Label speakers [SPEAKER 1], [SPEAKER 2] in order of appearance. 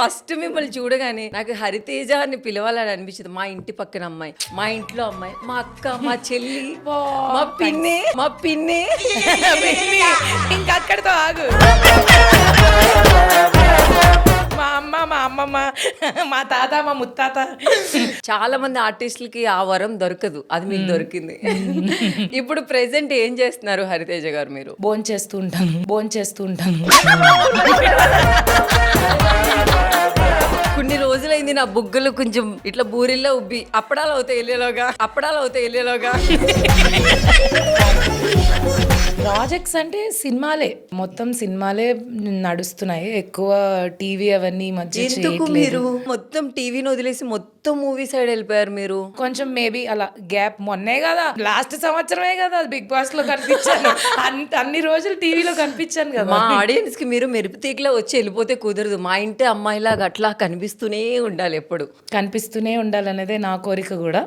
[SPEAKER 1] First మిమ్మల్ని చూడగానే నాకు హరితేజ అని పిలవాలని అనిపించింది. మా ఇంటి పక్కన అమ్మాయి, మా ఇంట్లో అమ్మాయి, మా అక్క, మా చెల్లి, మా పిన్ని, మా పిన్ని.
[SPEAKER 2] ఇంకా అక్కడితో ఆగు. మా అమ్మ, మా అమ్మమ్మ, మా తాత, మా ముత్తాత.
[SPEAKER 1] చాలా మంది ఆర్టిస్టులకి ఆ వరం దొరకదు, అది మీకు దొరికింది. ఇప్పుడు ప్రెసెంట్ ఏం చేస్తున్నారు హరితేజ గారు మీరు?
[SPEAKER 2] భోంచేస్తూ ఉంటాను.
[SPEAKER 1] కొన్ని రోజులైంది నా బుగ్గలు కొంచెం ఇట్లా బూరిల్లో ఉబ్బి అప్పడాలు అవుతాయి వెళ్ళేలోగా.
[SPEAKER 2] ప్రాజెక్ట్స్ అంటే సినిమాలే, మొత్తం సినిమాలే నడుస్తున్నాయి. ఎక్కువ టీవీ అవన్నీ ఈ మధ్య
[SPEAKER 1] ఎందుకు మీరు మొత్తం టీవీని వదిలేసి మొత్తం మూవీ సైడ్ వెళ్ళిపోయారు మీరు?
[SPEAKER 2] కొంచెం మేబీ అలా గ్యాప్. మొన్నే కదా, లాస్ట్ సంవత్సరమే కదా బిగ్ బాస్ లో కనిపించాను. అన్ని రోజులు టీవీలో కనిపించాను కదా.
[SPEAKER 1] మా ఆడియన్స్ కి మీరు మెరుపు తీగలా వచ్చి వెళ్ళిపోతే కుదరదు. మా ఇంటి అమ్మాయిలాగా అట్లా కనిపిస్తూనే ఉండాలి, ఎప్పుడు
[SPEAKER 2] కనిపిస్తూనే ఉండాలనేదే నా కోరిక కూడా.